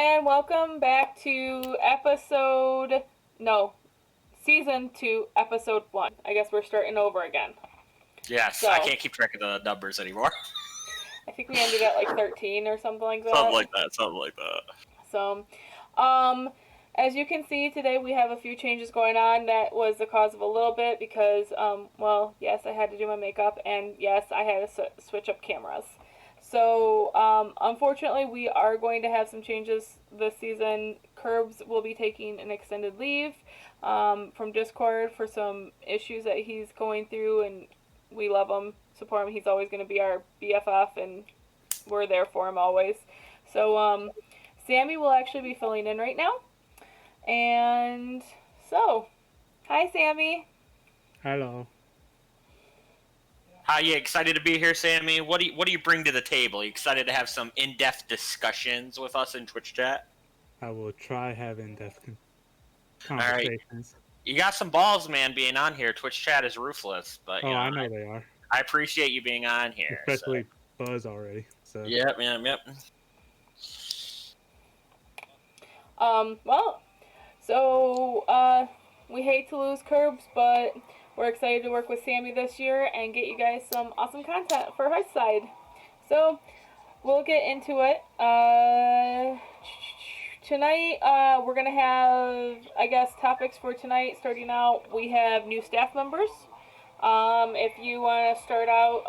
and welcome back to Season 2, Episode 1. I guess we're starting over again. Yes, so, I can't keep track of the numbers anymore. I think we ended at like 13 or something like that. Something like that. So, as you can see today, we have a few changes going on. That was the cause of a little bit because, yes, I had to do my makeup, and yes, I had to switch up cameras. So, unfortunately, we are going to have some changes this season. Curbs will be taking an extended leave from Discord for some issues that he's going through, and we love him, support him. He's always going to be our BFF, and we're there for him always. So, Sammy will actually be filling in right now. And so, hi, Sammy. Hello. Are you excited to be here, Sammy? What do you bring to the table? Are you excited to have some in-depth discussions with us in Twitch chat? I will try having in-depth conversations. All right. You got some balls, man, being on here. Twitch chat is ruthless, but I know they are. I appreciate you being on here. Especially Buzz already. So. Yep. We hate to lose Curbs, but we're excited to work with Sammy this year and get you guys some awesome content for Hearthside. So, we'll get into it. Tonight, we're going to have, topics for tonight. Starting out, we have new staff members. If you want to start out,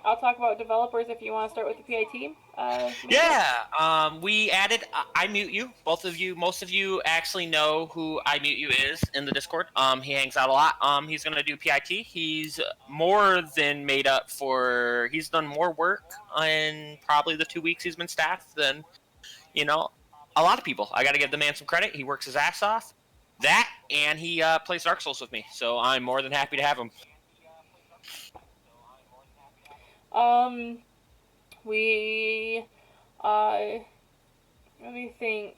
I'll talk about developers if you want to start with the PIT. We added I Mute You. Most of you actually know who I Mute You is in the Discord. He hangs out a lot. He's going to do PIT. He's more than made up for, he's done more work in probably the 2 weeks he's been staffed than, a lot of people. I got to give the man some credit. He works his ass off. That, and he plays Dark Souls with me. So I'm more than happy to have him. Let me think.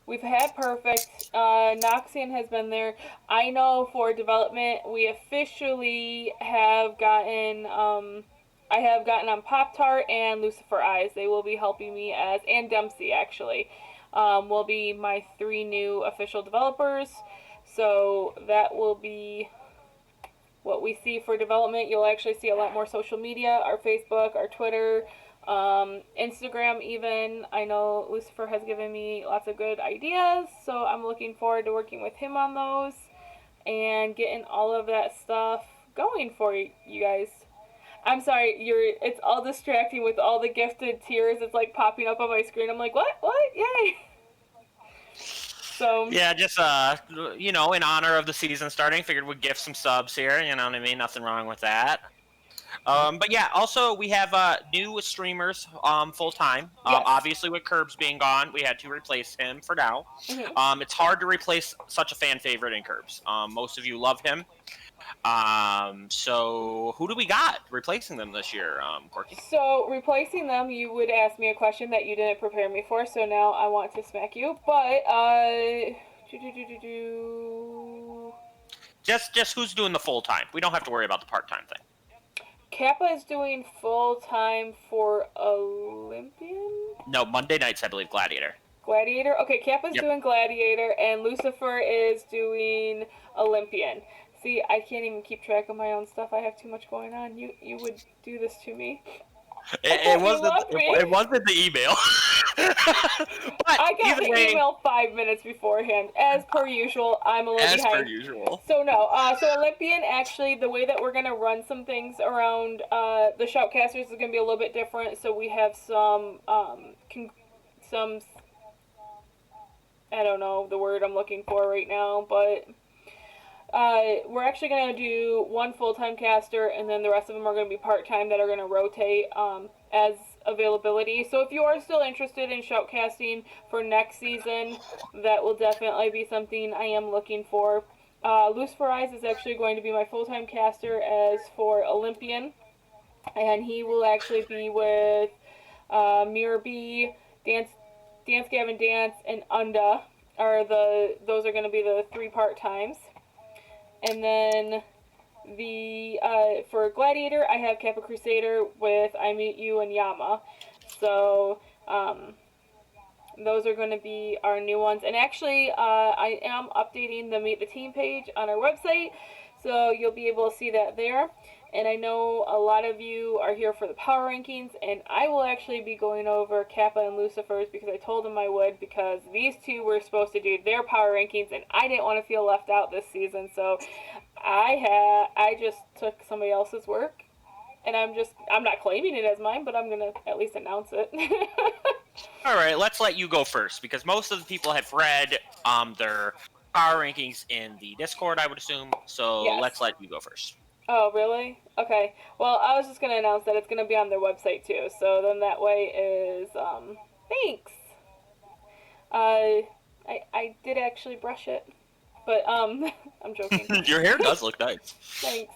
We've had Perfect. Noxian has been there. I know for development, we officially have gotten, I have gotten on Pop-Tart and Lucifer Eyes. They will be helping me and Dempsey actually, will be my 3 new official developers. So that will be what we see for development. You'll actually see a lot more social media, our Facebook, our Twitter, Instagram even. I know Lucifer has given me lots of good ideas, so I'm looking forward to working with him on those and getting all of that stuff going for you guys. I'm sorry, it's all distracting with all the gifted tiers. It's like popping up on my screen. I'm like, what? Yay! So, yeah, just, in honor of the season starting, figured we'd gift some subs here, you know what I mean? Nothing wrong with that. But yeah, also we have new streamers full-time. Yes. Obviously with Curbs being gone, we had to replace him for now. Mm-hmm. It's hard to replace such a fan favorite in Curbs. Most of you love him. So who do we got replacing them this year, Corky? So replacing them, you would ask me a question that you didn't prepare me for, so now I want to smack you. But just who's doing the full time? We don't have to worry about the part-time thing. Kappa is doing full time for Olympian? No, Monday nights I believe Gladiator. Gladiator? Okay, Kappa's doing Gladiator and Lucifer is doing Olympian. See, I can't even keep track of my own stuff. I have too much going on. You would do this to me. It wasn't the email. But I got the email 5 minutes beforehand. As per usual, I'm a little behind. As per usual. So no, so Olympian, actually, the way that we're going to run some things around the Shoutcasters is going to be a little bit different. So we have some, I don't know the word I'm looking for right now, but we're actually going to do one full-time caster, and then the rest of them are going to be part-time that are going to rotate as availability. So if you are still interested in shoutcasting for next season, that will definitely be something I am looking for. Lucifer Eyes is actually going to be my full-time caster as for Olympian, and he will actually be with Mirror B, Dance Gavin Dance, and Unda. Those are going to be the 3 part-times. And then for Gladiator, I have Kappa Crusader with I Meet You and Yama. So those are going to be our new ones. And actually, I am updating the Meet the Team page on our website, so you'll be able to see that there. And I know a lot of you are here for the power rankings, and I will actually be going over Kappa and Lucifer's because I told them I would, because these two were supposed to do their power rankings, and I didn't want to feel left out this season, so I just took somebody else's work, and I'm not claiming it as mine, but I'm gonna at least announce it. All right, let's let you go first because most of the people have read their power rankings in the Discord, I would assume. So Yes. let's let you go first. Oh, really? Okay. Well, I was just gonna announce that it's gonna be on their website too. So then that way is thanks. I did actually brush it, but I'm joking. Your hair does look nice. Thanks.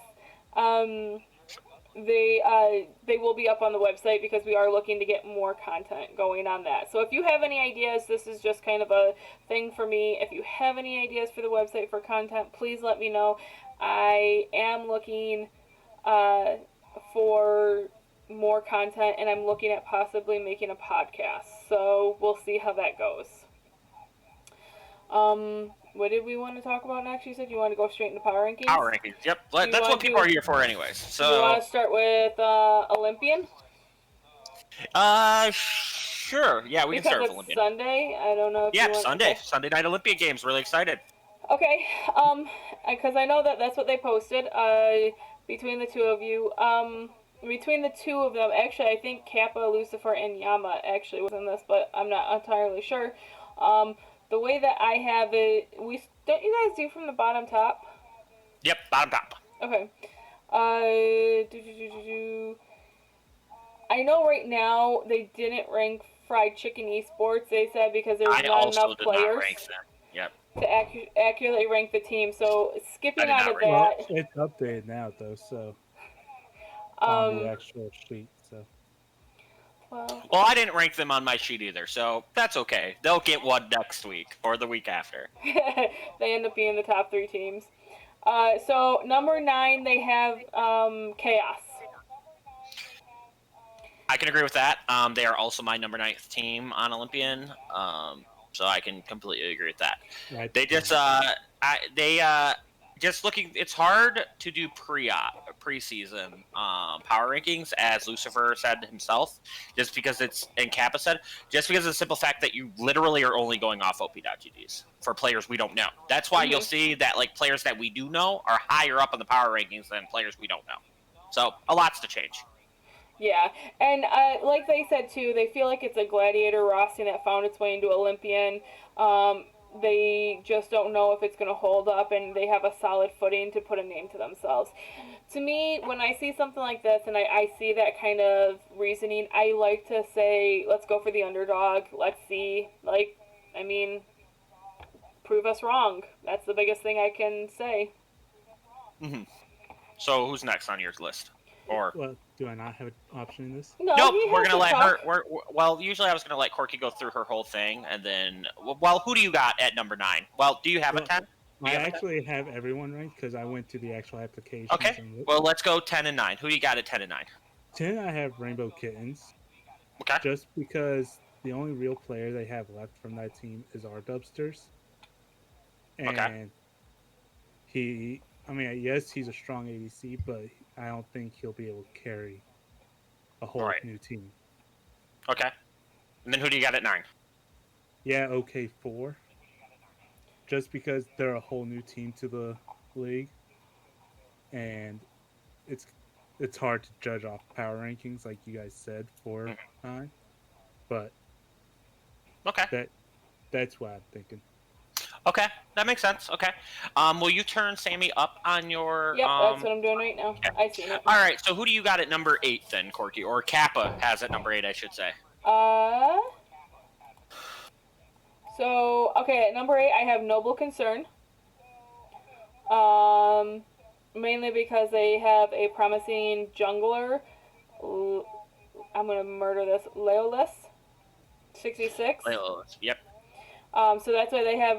They will be up on the website because we are looking to get more content going on that. So if you have any ideas, this is just kind of a thing for me. If you have any ideas for the website for content, please let me know. I am looking for more content, and I'm looking at possibly making a podcast. So we'll see how that goes. What did we want to talk about next? You said you want to go straight into power rankings? Power rankings, yep. That's what people are here for anyways. So you want to start with Olympian? Sure. Yeah, we can start with Olympian. Sunday. I don't know if you want Sunday. Sunday night Olympian Games. Really excited. Okay. Because I know that's what they posted. Between the two of you. Between the two of them, actually, I think Kappa, Lucifer, and Yama actually was in this, but I'm not entirely sure. The way that I have it, don't you guys do from the bottom top? Yep, bottom top. Okay. I know right now they didn't rank Fried Chicken Esports. They said because there's not enough players Yep. to accurately rank the team. So skipping out of that, well, it's updated now though, so on the actual sheet. So. Well, I didn't rank them on my sheet either, so that's okay. They'll get one next week or the week after. They end up being the top 3 teams. So number 9, they have Chaos. I can agree with that. They are also my number 9th team on Olympian, so I can completely agree with that. Right. They just just looking. It's hard to do preseason power rankings, as Lucifer said himself, just because and Kappa said, just because of the simple fact that you literally are only going off OP.GDs for players we don't know. That's why you'll see that like players that we do know are higher up on the power rankings than players we don't know. So a lot's to change. Yeah, and like they said too, they feel like it's a Gladiator roster that found its way into Olympian. They just don't know if it's going to hold up, and they have a solid footing to put a name to themselves. To me, when I see something like this and I see that kind of reasoning, I like to say, let's go for the underdog. Let's see. Prove us wrong. That's the biggest thing I can say. Mm-hmm. So who's next on your list? Or well, do I not have an option in this? No, nope. We're gonna let her. Well, usually I was gonna let Corky go through her whole thing, and then well, who do you got at number 9? Well, do you have a 10? I actually have everyone ranked because I went to the actual application. Okay. Well, let's go 10 and 9. Who do you got at 10 and 9? 10, I have Rainbow Kittens. Okay. Just because the only real player they have left from that team is our Dubsters. And yes, he's a strong ADC, but I don't think he'll be able to carry a whole new team. Okay. And then who do you got at 9? Yeah, OK4. Just because they're a whole new team to the league. And it's hard to judge off power rankings, like you guys said, for 9. But that's what I'm thinking. Okay, that makes sense. Okay. Will you turn Sammy up on your... Yep, that's what I'm doing right now. Okay. I seen it. All right, so who do you got at number 8 then, Corky? Or Kappa has at number 8, I should say. So, okay, at number 8, I have Noble Concern. Mainly because they have a promising jungler. I'm going to murder this. Leolus. 66. Leolus, yep. So that's why they have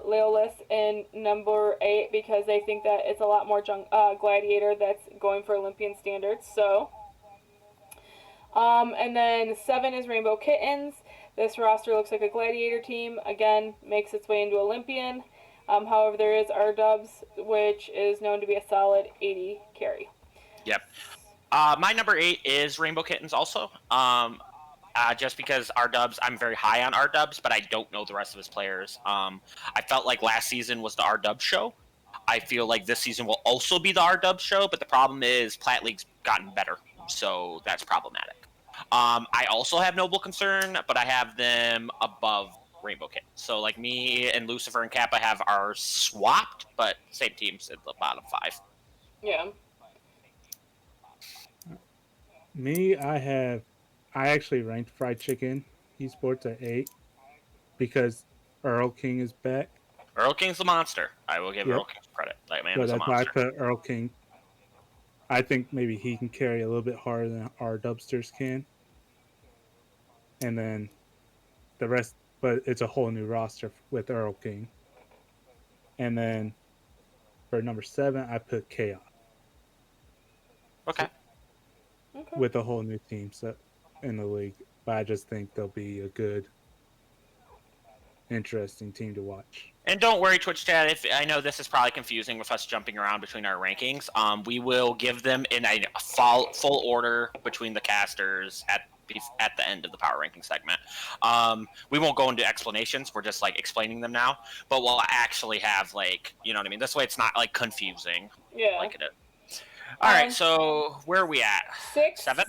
Leolus in number 8, because they think that it's a lot more Gladiator that's going for Olympian standards. So, and then 7 is Rainbow Kittens. This roster looks like a Gladiator team. Again, makes its way into Olympian. However, there is R-Dubs, which is known to be a solid 80 carry. Yep. My number 8 is Rainbow Kittens also. Just because R-Dubs, I'm very high on R-Dubs, but I don't know the rest of his players. I felt like last season was the R-Dubs show. I feel like this season will also be the R-Dubs show, but the problem is Plat League's gotten better, so that's problematic. I also have Noble Concern, but I have them above Rainbow Kittens. So like me and Lucifer and Kappa have ours swapped, but same teams at the bottom 5. Yeah. Me, I actually ranked Fried Chicken Esports at 8 because Earl King is back. Earl King's the monster. I will give Yep. Earl King credit. That man So is a that's why I monster. put Earl King. I think maybe he can carry a little bit harder than our Dubsters can. And then the rest, but it's a whole new roster with Earl King. And then for number 7, I put Chaos. Okay. Okay. With a whole new team in the league. But I just think they'll be a good, interesting team to watch. And don't worry, Twitch chat. If I know this is probably confusing with us jumping around between our rankings, we will give them in a full order between the casters at the end of the power ranking segment. We won't go into explanations. We're just like explaining them now, but we'll actually have like, you know what I mean. This way, it's not like confusing. Yeah. Like it is. All right. So where are we at? 6. 7,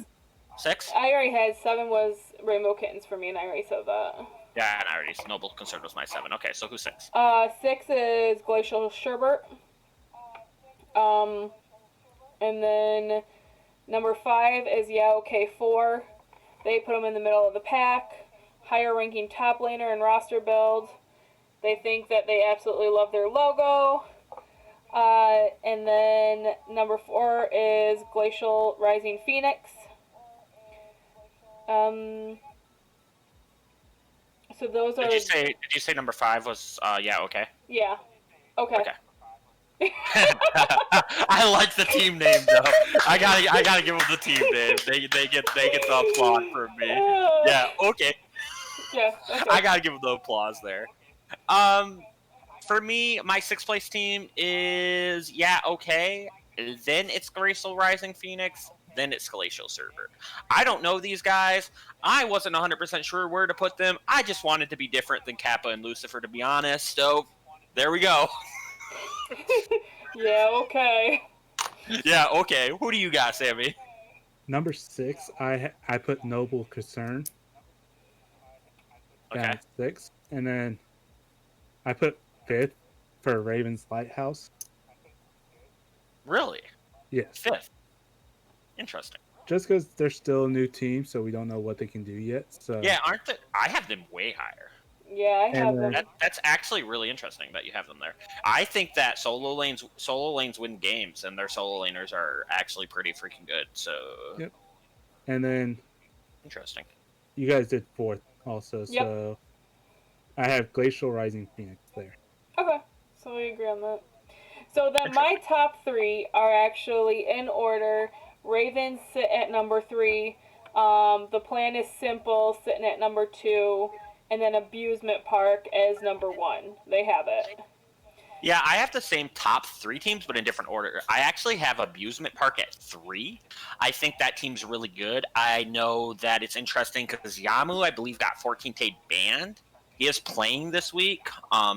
6. I already had 7 was Rainbow Kittens for me, and I already said that. Yeah, and I already Noble Concern was my 7. Okay, so who's 6? 6 is Glacial Sherbert. And then number 5 is Yao K4. They put him in the middle of the pack. Higher ranking top laner and roster build. They think that they absolutely love their logo. And then number 4 is Glacial Rising Phoenix. So those are. Did you say number 5 was yeah, okay? Yeah. Okay. I like the team name though. I gotta give them the team name. They get the applause from me. Yeah, okay. Yeah. Okay. I gotta give them the applause there. For me, my 6th place team is okay. Then it's Glacial Rising Phoenix. Then it's Glacial Server. I don't know these guys. I wasn't 100% sure where to put them. I just wanted to be different than Kappa and Lucifer, to be honest. So there we go. Yeah, okay. Yeah, okay. Who do you got, Sammy? Number 6, I put Noble Concern. Okay. Down at 6. And then I put 5th for Raven's Lighthouse. Really? Yes. 5th. Interesting. Just because they're still a new team, so we don't know what they can do yet. So Yeah, aren't they? I have them way higher. Yeah, I have them. That's actually really interesting that you have them there. I think that solo lanes win games, and their solo laners are actually pretty freaking good. So Yep. And then interesting. you guys did 4th also, Yep. so I have Glacial Rising Phoenix there. Okay, so we agree on that. So then my top 3 are actually in order. Ravens sit at number 3. The Plan is Simple sitting at number 2. And then Abusement Park as number 1. They have it. Yeah, I have the same top 3 teams, but in different order. I actually have Abusement Park at 3. I think that team's really good. I know that it's interesting because Yamu, I believe, got 14K banned. He is playing this week,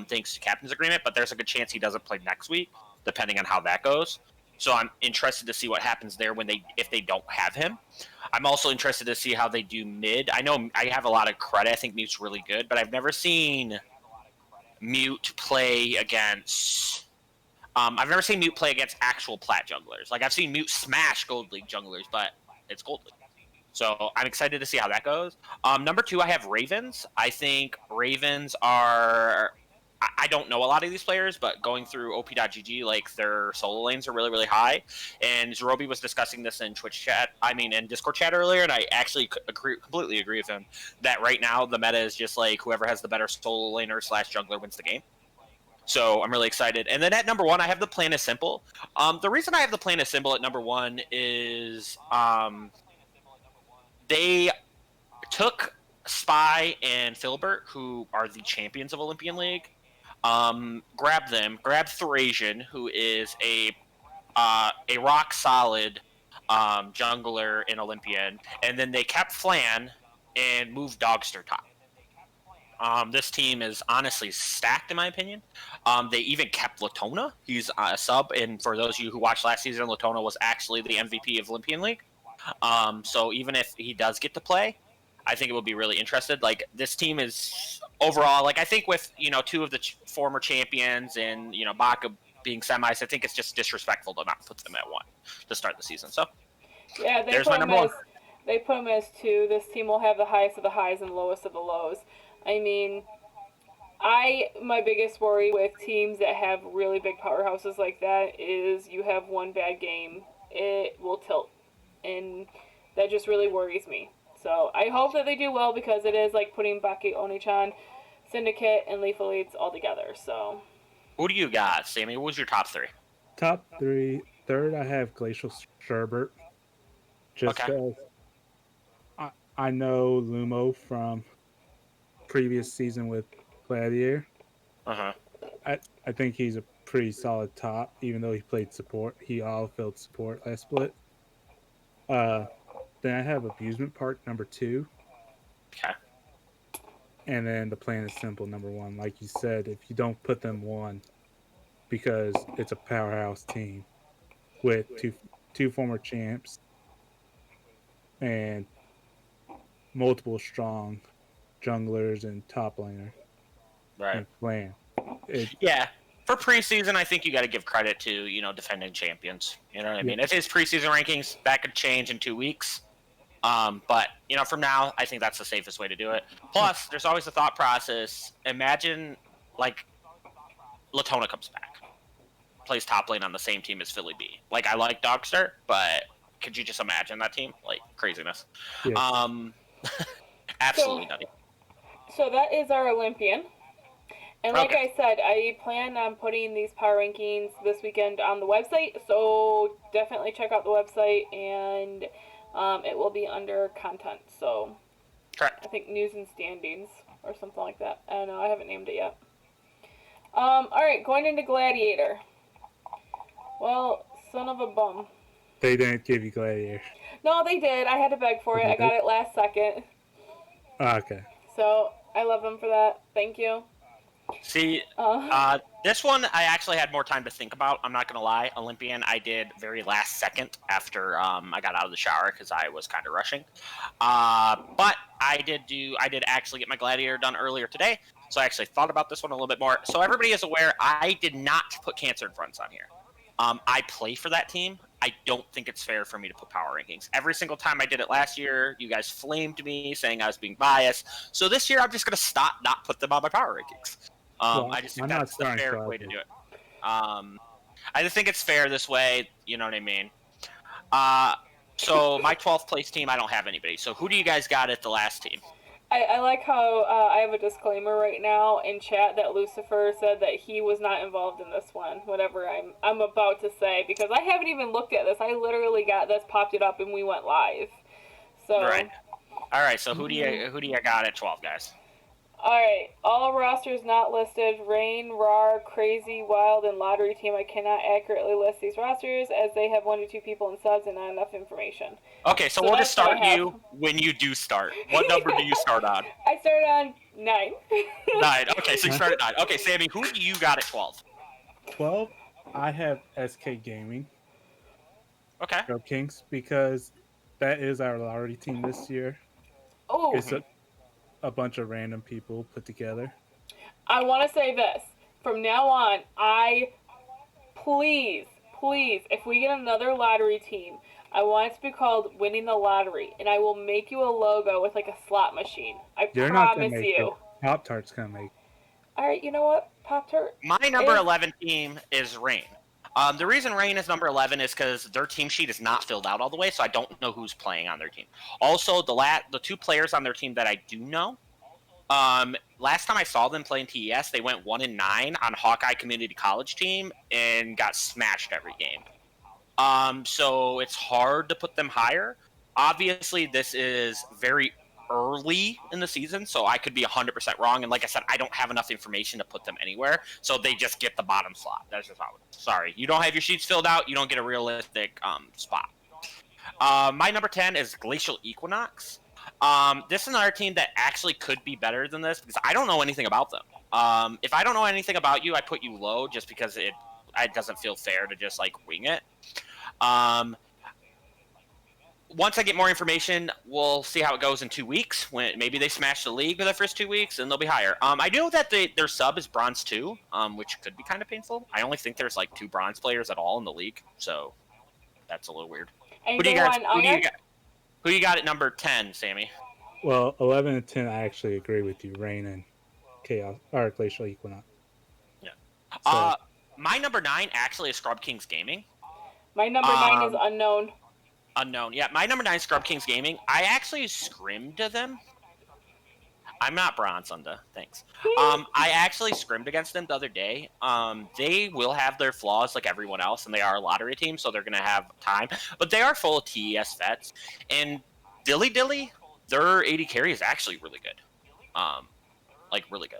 thanks to Captain's Agreement, but there's a good chance he doesn't play next week, depending on how that goes. So I'm interested to see what happens there if they don't have him. I'm also interested to see how they do mid. I know I have a lot of credit. I think Mute's really good, but I've never seen Mute play against. I've never seen Mute play against actual plat junglers. Like I've seen Mute smash Gold League junglers, but it's Gold League. So I'm excited to see how that goes. Number 2, I have Ravens. I think Ravens are. I don't know a lot of these players, but going through op.gg, like their solo lanes are really, really high. And Zerobi was discussing this in in Discord chat earlier, and I actually completely agree with him that right now the meta is just like whoever has the better solo laner / jungler wins the game. So I'm really excited. And then at number 1, I have the Plan is Simple. The reason I have the Plan is Simple at number 1 is they took Spy and Filbert, who are the champions of Olympian League. Grab them. Grab Therasian, who is a rock solid jungler in Olympian, and then they kept Flan and moved Dogster top. This team is honestly stacked, in my opinion. They even kept Latona. He's a sub, and for those of you who watched last season, Latona was actually the MVP of Olympian League. So even if he does get to play, I think it will be really interested. Like, this team is overall, like, I think with, two of the former champions and, Baka being semis, I think it's just disrespectful to not put them at one to start the season. So Yeah, there's my number one. they put him as 2. This team will have the highest of the highs and lowest of the lows. I mean, my biggest worry with teams that have really big powerhouses like that is you have one bad game, it will tilt, and that just really worries me. So I hope that they do well, because it is like putting Baki Onichan, Syndicate, and Lethal Elites all together. So Who do you got, Sammy? What was your top 3? Top 3. Third, I have Glacial Sherbert. Just because I know Lumo from previous season with Gladiator. I think he's a pretty solid top, even though he played support. He all-field support last split. Then I have Abusement Park number 2. Okay. And then the plan is simple, number 1. Like you said, if you don't put them 1, because it's a powerhouse team with two former champs and multiple strong junglers and top laner. Right. And plan. Yeah. For preseason, I think you got to give credit to, defending champions. You know what I mean? If his preseason rankings, that could change in 2 weeks. But, from now, I think that's the safest way to do it. Plus, there's always a thought process. Imagine, like, Latona comes back, plays top lane on the same team as Philly B. Like, I like Dogster, but could you just imagine that team? Like, craziness. Yeah. Absolutely nutty. So that is our Olympian. And like I said, I plan on putting these power rankings this weekend on the website, so definitely check out the website, and it will be under content. So correct. I think news and standings or something like that. I don't know, I haven't named it yet. Alright, going into Gladiator. Well, son of a bum. They didn't give you Gladiator. No, they did. I had to beg for it. I got it last second. Okay. So I love them for that. Thank you. See, this one I actually had more time to think about. I'm not going to lie. Olympian, I did very last second after I got out of the shower because I was kind of rushing. But I did actually get my Gladiator done earlier today, so I actually thought about this one a little bit more. So everybody is aware, I did not put Cancer in fronts on here. I play for that team. I don't think it's fair for me to put power rankings. Every single time I did it last year, you guys flamed me saying I was being biased. So this year, I'm just going to stop, not put them on my power rankings. I just think that's the fair way to do it. I just think it's fair this way. You know what I mean? So my 12th place team, I don't have anybody. So who do you guys got at the last team? I like how I have a disclaimer right now in chat that Lucifer said that he was not involved in this one, whatever I'm about to say, because I haven't even looked at this. I literally got this, popped it up, and we went live. So right. All right. So who do you got at 12, guys? Alright, all rosters not listed: Rain, RAR, Crazy, Wild, and Lottery Team. I cannot accurately list these rosters as they have 1 to 2 people in subs and not enough information. Okay, so we'll just start you when you do start. What number do you start on? I started on 9. 9. Okay, so you start at 9. Okay, Sammy, who do you got at 12? 12, I have SK Gaming. Okay. Go Kings, because that is our lottery team this year. Oh. It's a bunch of random people put together. I want to say this. From now on, please, if we get another lottery team, I want it to be called Winning the Lottery, and I will make you a logo with like a slot machine. You're promise not gonna make you. It. Pop-Tart's going to make it. All right, you know what? Pop-Tart. My number 11 team is Rain. The reason Rain is number 11 is because their team sheet is not filled out all the way, so I don't know who's playing on their team. Also, the 2 players on their team that I do know, last time I saw them playing TES, they went 1-9 on Hawkeye Community College team and got smashed every game. So it's hard to put them higher. Obviously, this is very early in the season, so I could be 100% wrong. And like I said, I don't have enough information to put them anywhere, so they just get the bottom slot. That's just how it is. Sorry, you don't have your sheets filled out. You don't get a realistic spot. My number 10 is Glacial Equinox. This is another team that actually could be better than this because I don't know anything about them. If I don't know anything about you, I put you low just because it doesn't feel fair to just like wing it. Once I get more information, we'll see how it goes in 2 weeks. When maybe they smash the league for the first 2 weeks, and they'll be higher. I know that their sub is bronze 2, which could be kind of painful. I only think there's like 2 bronze players at all in the league, so that's a little weird. Who do you got? Who you got at number 10, Sammy? Well, 11 and 10, I actually agree with you. Rain and Chaos or Glacial Equinox. Yeah. So, my number 9 actually is Scrub Kings Gaming. My number 9 is Unknown. Unknown. Yeah, my number 9 is Scrub Kings Gaming. I actually scrimmed them. I'm not bronze on the thanks. I actually scrimmed against them the other day. They will have their flaws like everyone else, and they are a lottery team, so they're gonna have time. But they are full of TES vets, and Dilly Dilly, their AD carry is actually really good. Like really good.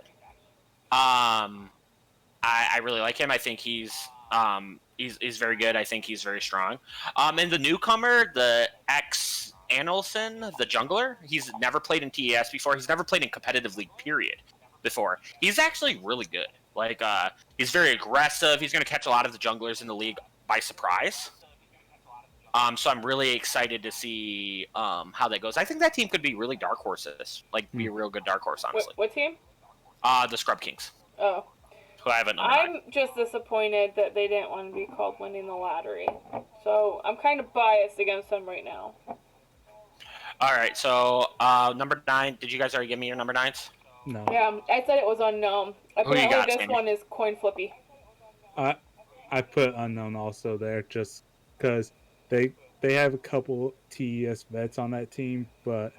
I really like him. I think he's very good. I think he's very strong. And the newcomer, the Anelson, the jungler, he's never played in TES before. He's never played in competitive league, period, before. He's actually really good. Like, he's very aggressive. He's going to catch a lot of the junglers in the league by surprise. So I'm really excited to see how that goes. I think that team could be really dark horses. Like, be a real good dark horse, honestly. What team? The Scrub Kings. Oh. Who I haven't. I'm just disappointed that they didn't want to be called winning the lottery. So I'm kind of biased against them right now. All right, so number 9. Did you guys already give me your number 9s? no. Yeah, I said it was Unknown. Apparently this Sammy? one is Coin Flippy. I put Unknown also there just because they have a couple TES vets on that team, but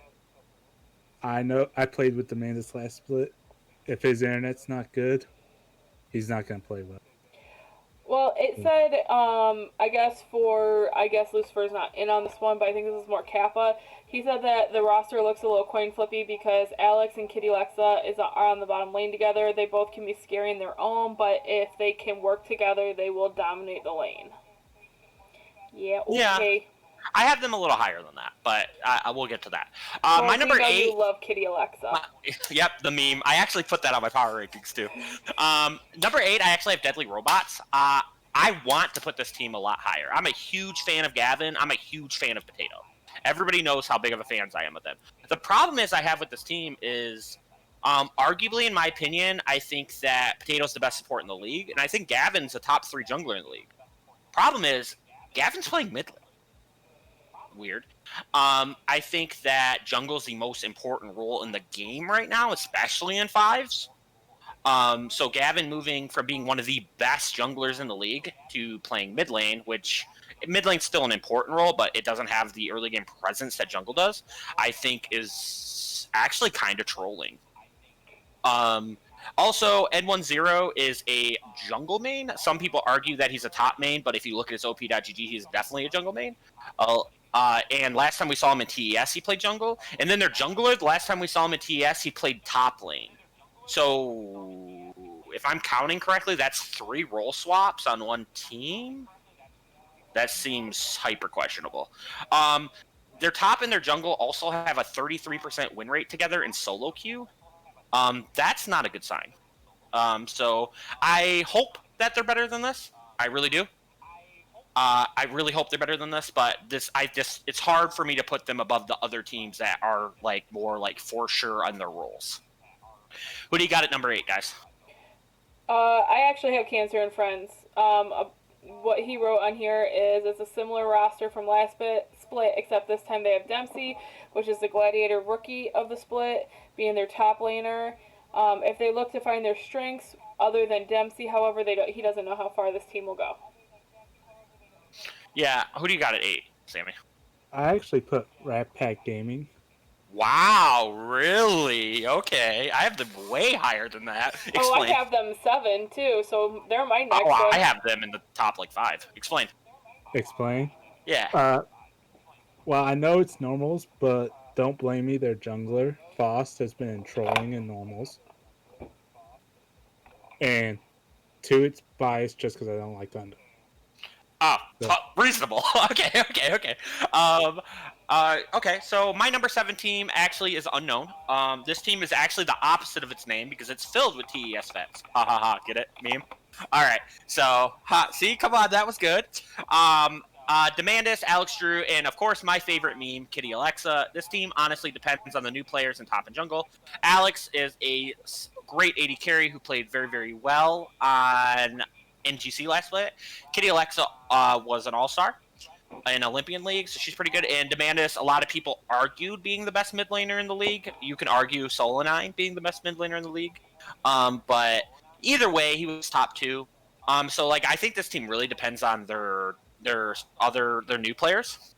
I know I played with the man this last split. If his internet's not good, he's not going to play well. Well, it said, I guess Lucifer's not in on this one, but I think this is more Kappa. He said that the roster looks a little coin flippy because Alex and Kitty Lexa are on the bottom lane together. They both can be scary in their own, but if they can work together, they will dominate the lane. Yeah, okay. Yeah. I have them a little higher than that, but I will get to that. My number 8. You love Kitty Alexa. Yep, the meme. I actually put that on my power rankings too. Number 8, I actually have Deadly Robots. I want to put this team a lot higher. I'm a huge fan of Gavin. I'm a huge fan of Potato. Everybody knows how big of a fan I am of them. The problem I have with this team is, arguably, in my opinion, I think that Potato's the best support in the league, and I think Gavin's a top 3 jungler in the league. Problem is, Gavin's playing mid lane. Weird. I think that jungle's the most important role in the game right now, especially in 5s. So Gavin moving from being one of the best junglers in the league to playing mid lane, which mid lane's still an important role, but it doesn't have the early game presence that jungle does, I think is actually kind of trolling. Also, Ed10 is a jungle main. Some people argue that he's a top main, but if you look at his op.gg, he's definitely a jungle main. And last time we saw him in TES, he played jungle. And then their jungler, the last time we saw him in TES, he played top lane. So, if I'm counting correctly, that's 3 role swaps on one team? That seems hyper questionable. Their top and their jungle also have a 33% win rate together in solo queue. That's not a good sign. So, I hope that they're better than this. I really do. I really hope they're better than this, but it's hard for me to put them above the other teams that are like more like for sure on their roles. Who do you got at number 8, guys? I actually have Cancer and Friends. What he wrote on here is it's a similar roster from last split, except this time they have Dempsey, which is the Gladiator rookie of the split, being their top laner. If they look to find their strengths other than Dempsey, however, he doesn't know how far this team will go. Yeah, who do you got at 8, Sammy? I actually put Rat Pack Gaming. Wow, really? Okay, I have them way higher than that. Explain. Oh, I have them 7 too, so they're my next one. I have them in the top like 5. Explain. Explain? Yeah. Well, I know it's normals, but don't blame me. Their jungler Faust has been trolling in normals, and two, it's biased just because I don't like Thunder. Oh, So, reasonable. Okay. Okay, so my number 7 team actually is unknown. This team is actually the opposite of its name because it's filled with TES vets. Ha ha ha, get it? Meme? Alright, so, see, come on, that was good. Demandus, Alex Drew, and of course my favorite meme, Kitty Alexa. This team honestly depends on the new players in top and jungle. Alex is a great AD carry who played very, very well on NGC last split. Kitty Alexa was an all-star in Olympian Leagues, so she's pretty good. And Demandus, a lot of people argued being the best mid laner in the league. You can argue Solanine being the best mid laner in the league. But either way, he was top 2. So like I think this team really depends on their new players.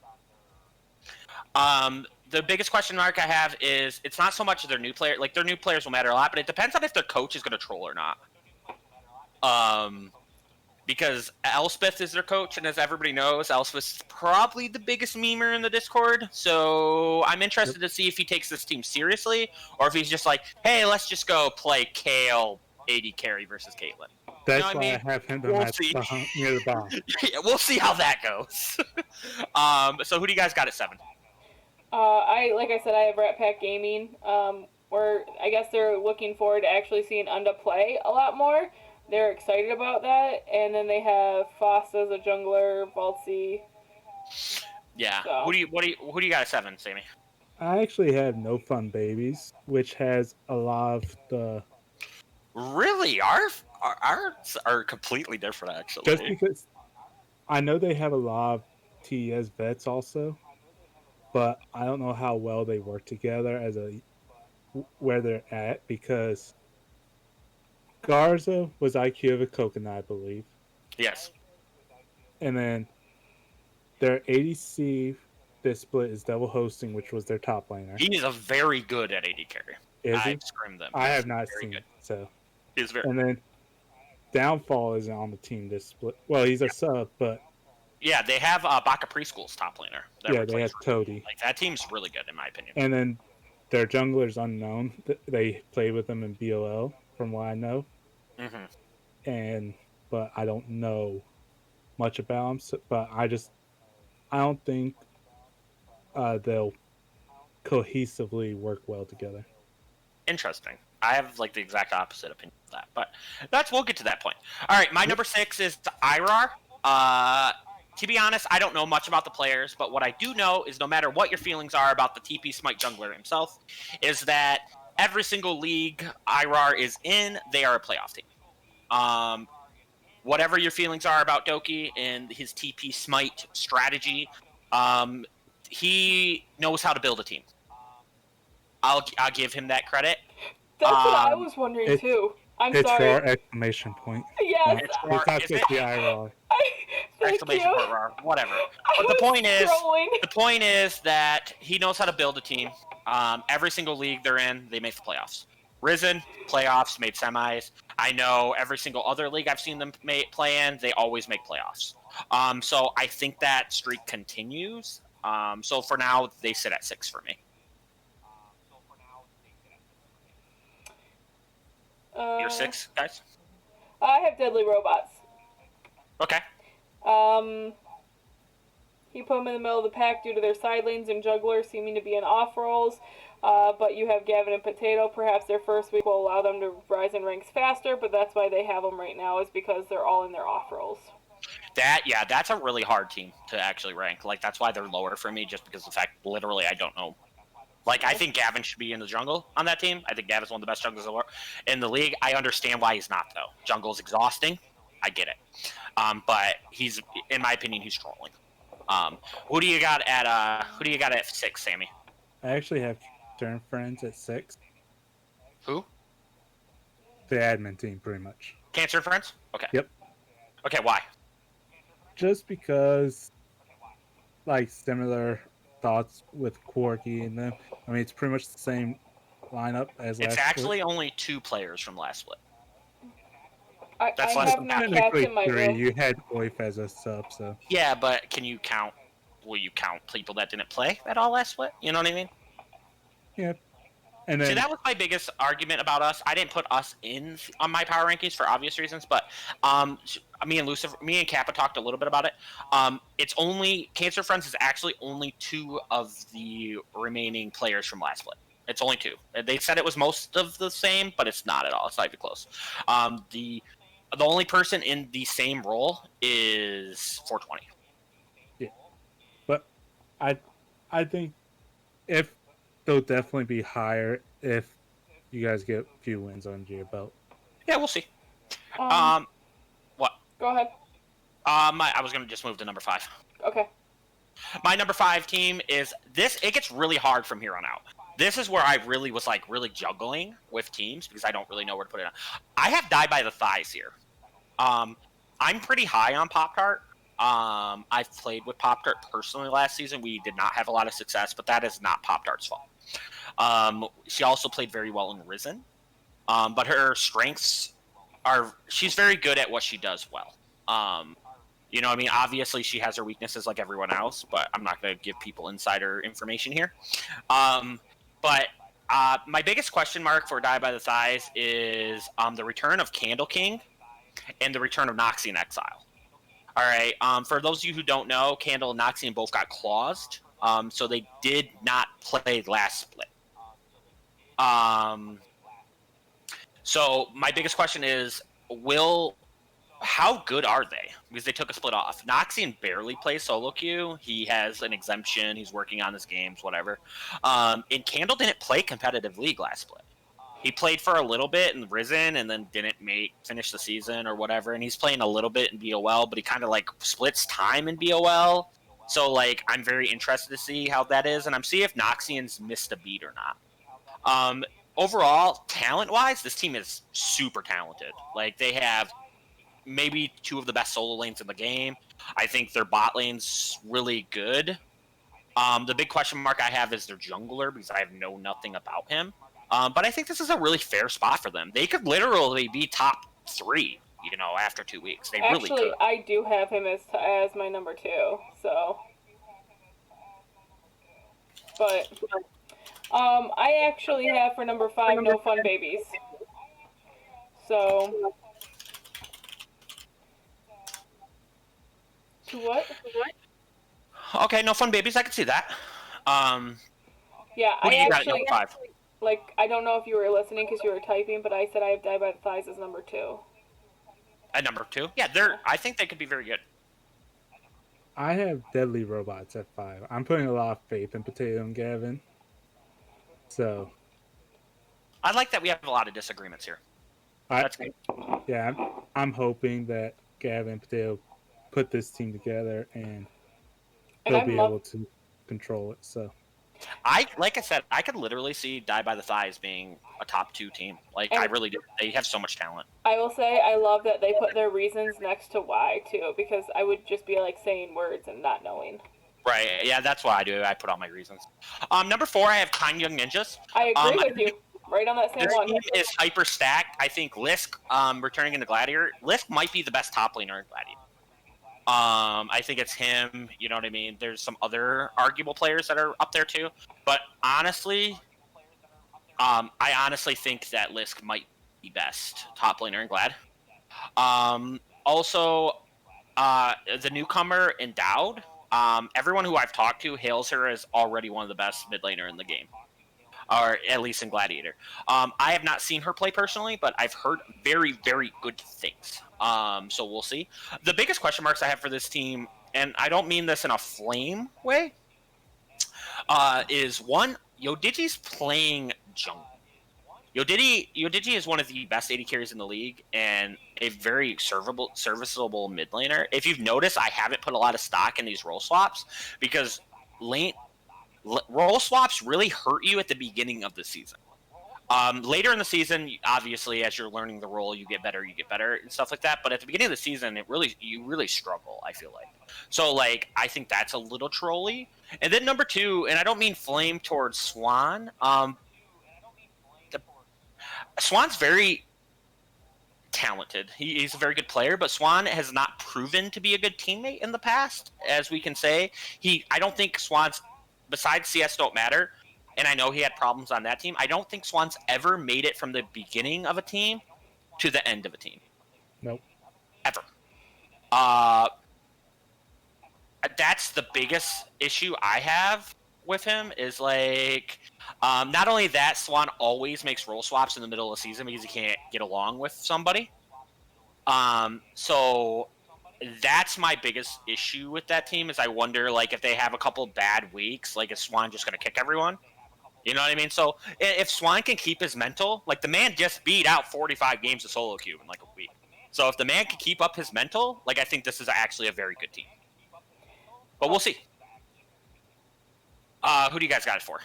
The biggest question mark I have is it's not so much their new player. Like their new players will matter a lot, but it depends on if their coach is going to troll or not. Because Elspeth is their coach, and as everybody knows, Elspeth is probably the biggest memer in the Discord. So I'm interested to see if he takes this team seriously, or if he's just like, hey, let's just go play Kale AD carry versus Caitlyn. that's why I have him near the bottom. Yeah, we'll see how that goes. So who do you guys got at 7? Like I said, I have Rat Pack Gaming. Where I guess they're looking forward to actually seeing Unda play a lot more. They're excited about that, and then they have Foss as a jungler, Valtzy. Yeah. So. Who do you got at 7, Sammy? I actually have No Fun Babies, which has a lot of the. Really, ours are completely different, actually. Just because I know they have a lot of TES vets also, but I don't know how well they work together where they're at, because Garza was IQ of a coconut, I believe. Yes. And then their ADC this split is Devil Hosting, which was their top laner. He is a very good at AD carry. Is he? I've scrimmed them. I have not seen it. So. He's very. And then Downfall isn't on the team this split. Well, he's a sub, but yeah, they have Baka Preschool's top laner. Yeah, they have Toady. Like that team's really good in my opinion. And then their jungler's unknown. They played with them in BOL, from what I know. Mm-hmm. But I don't know much about them. So, but I don't think they'll cohesively work well together. Interesting. I have like the exact opposite opinion of that, but we'll get to that point. All right, my number 6 is Irar. To be honest, I don't know much about the players, but what I do know is no matter what your feelings are about the TP Smite jungler himself, is that every single league Irar is in, they are a playoff team. Whatever your feelings are about Doki and his TP Smite strategy, he knows how to build a team. I'll give him that credit. That's what I was wondering too. I'm it's sorry. It's exclamation point. Yes. It's not just the IRL. Exclamation point, RR, whatever. But the point is that he knows how to build a team. Every single league they're in, they make the playoffs. Risen, playoffs, made semis. I know every single other league I've seen them play in, they always make playoffs. So I think that streak continues. So for now, they sit at 6 for me. You're 6, guys? I have Deadly Robots. Okay. He put them in the middle of the pack due to their side lanes and juggler seeming to be in off roles. But you have Gavin and Potato. Perhaps their first week will allow them to rise in ranks faster, but that's why they have them right now, is because they're all in their off roles. That's a really hard team to actually rank. Like, that's why they're lower for me, just because of the fact, literally, I don't know. Like, I think Gavin should be in the jungle on that team. I think Gavin's one of the best junglers in the league. I understand why he's not, though. Jungle's exhausting. I get it. But he's, in my opinion, he's trolling. Who do you got at 6, Sammy? I actually have Turn Friends at 6. Who? The admin team, pretty much. Cancer Friends? Okay. Yep. Okay, why? Just because, like, similar thoughts with Quirky and them. I mean, it's pretty much the same lineup as last It's actually split. only 2 players from last split. That's less than half. Technically 3. You had Oif as a sub, so. Yeah, but will you count people that didn't play at all last split? You know what I mean? Yeah. And See, then that was my biggest argument about us. I didn't put us in on my power rankings for obvious reasons, but me and Kappa talked a little bit about it. It's only Cancer Friends is actually only 2 of the remaining players from last split. It's only 2. They said it was most of the same, but it's not at all. It's not even close. The only person in the same role is 420. yeah, but I think if they'll definitely be higher if you guys get a few wins under your belt. Yeah, we'll see. Um, What? Go ahead. I was gonna just move to number 5. Okay. My number 5 team is this. It gets really hard from here on out. This is where I really was really juggling with teams because I don't really know where to put it on. I have Die by the Thighs here. I'm pretty high on Pop-Tart. I've played with Pop-Tart personally last season. We did not have a lot of success, but that is not Pop-Tart's fault. She also played very well in Risen. But her strengths she's very good at what she does well. You know what I mean? Obviously, she has her weaknesses like everyone else, but I'm not going to give people insider information here. But my biggest question mark for Die by the Thighs is the return of Candle King and the return of Noxie in Exile. All right. For those of you who don't know, Candle and Noxie both got claused, so they did not play last split. So my biggest question is, how good are they? Because they took a split off. Noxian barely plays solo queue. He has an exemption. He's working on his games, whatever. And Candle didn't play competitive league last split. He played for a little bit in Risen and then didn't finish the season or whatever. And he's playing a little bit in BOL, but he kind of splits time in BOL. So I'm very interested to see how that is, and I'm seeing if Noxian's missed a beat or not. Overall, talent-wise, this team is super talented. They have maybe 2 of the best solo lanes in the game. I think their bot lane's really good. The big question mark I have is their jungler because I have nothing about him. But I think this is a really fair spot for them. They could literally be top 3, after 2 weeks. They really could. Actually, I do have him as my number 2, so. But I actually have for number 5 No Fun Babies. So. To what? Okay, No Fun Babies. I can see that. Yeah, Who do I you got at actually, number 5? I don't know if you were listening because you were typing, but I said I have Die by the Thighs as number 2. At number 2? Yeah, I think they could be very good. I have Deadly Robots at 5. I'm putting a lot of faith in Potato and Gavin. So I like that we have a lot of disagreements here. That's good. Yeah, I'm hoping that Gavin and Potato put this team together and they'll be able to control it. So like I said, I could literally see Die by the Thighs being a top 2 team. I really do. They have so much talent. I will say I love that they put their reasons next to why too, because I would just be saying words and not knowing. Right. Yeah, that's what I do. I put all my reasons. Number 4, I have Kind Young Ninjas. I agree with you. Right on that same one. This team is hyper stacked. I think Lisk, returning into Gladiator, Lisk might be the best top laner in Gladiator. I think it's him. You know what I mean? There's some other arguable players that are up there too. But honestly, I honestly think that Lisk might be best top laner in Glad. Also, the newcomer Endowed. Everyone who I've talked to hails her as already one of the best mid laner in the game. Or at least in Gladiator. I have not seen her play personally, but I've heard very, very good things. So we'll see. The biggest question marks I have for this team, and I don't mean this in a flame way, is one, Yodigi's playing jungle. Yodigi is one of the best AD carries in the league and a very serviceable mid laner. If you've noticed, I haven't put a lot of stock in these role swaps because role swaps really hurt you at the beginning of the season. Later in the season, obviously, as you're learning the role, you get better and stuff like that. But at the beginning of the season, you really struggle, I feel like. So, I think that's a little trolly. And then number 2, and I don't mean flame towards Swan. Swan's very talented. He's a very good player, but Swan has not proven to be a good teammate in the past, as we can say. I don't think Swan's, besides CS don't matter, and I know he had problems on that team. I don't think Swan's ever made it from the beginning of a team to the end of a team. Nope. Ever. That's the biggest issue I have with him is like, not only that, Swan always makes role swaps in the middle of the season because he can't get along with somebody. So that's my biggest issue with that team is I wonder like if they have a couple bad weeks, like is Swan just going to kick everyone? You know what I mean? So if Swan can keep his mental, like the man just beat out 45 games of solo queue in like a week. So if the man can keep up his mental, like I think this is actually a very good team. But we'll see. Who do you guys got it for?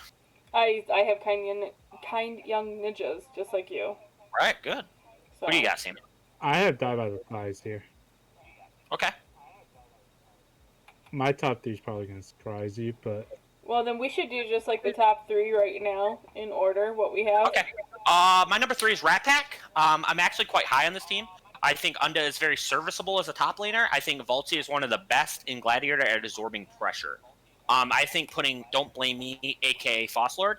I have kind young ninjas, just like you. All right, good. So. Who do you got, Sammy? I have Die by the Thighs here. Okay. My top 3 is probably going to surprise you, but... Well, then we should do just like the top 3 right now in order, what we have. Okay. My number 3 is Rat Pack. I'm actually quite high on this team. I think Unda is very serviceable as a top laner. I think Valti is one of the best in Gladiator at absorbing pressure. I think putting Don't Blame Me, aka Fosslord,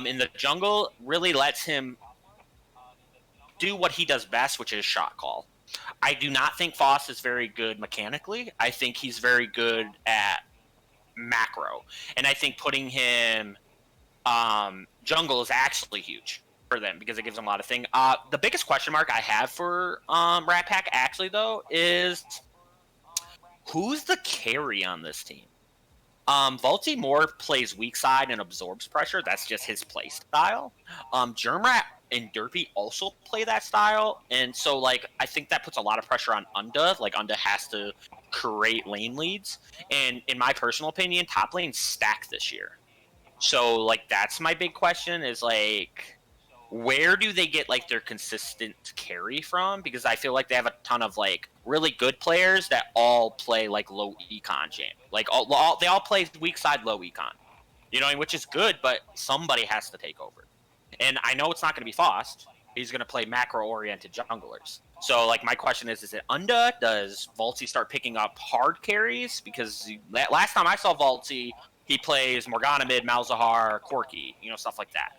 in the jungle really lets him do what he does best, which is shot call. I do not think Foss is very good mechanically. I think he's very good at macro. And I think putting him jungle is actually huge for them because it gives them a lot of things. The biggest question mark I have for Rat Pack actually, though, is who's the carry on this team? Valti more plays weak side and absorbs pressure. That's just his play style. Germrat and Derpy also play that style. And so, like, I think that puts a lot of pressure on Unda. Like, Unda has to create lane leads. And in my personal opinion, top lane stack this year. So, like, that's my big question is, like, where do they get, like, their consistent carry from? Because I feel like they have a ton of, like, really good players that all play, like, low econ champ. Like, they all play weak side low econ. You know, which is good, but somebody has to take over. And I know it's not going to be Faust. He's going to play macro-oriented junglers. So, like, my question is it Unda? Does Valti start picking up hard carries? Because last time I saw Valti, he plays Morgana mid, Malzahar, Corki, you know, stuff like that.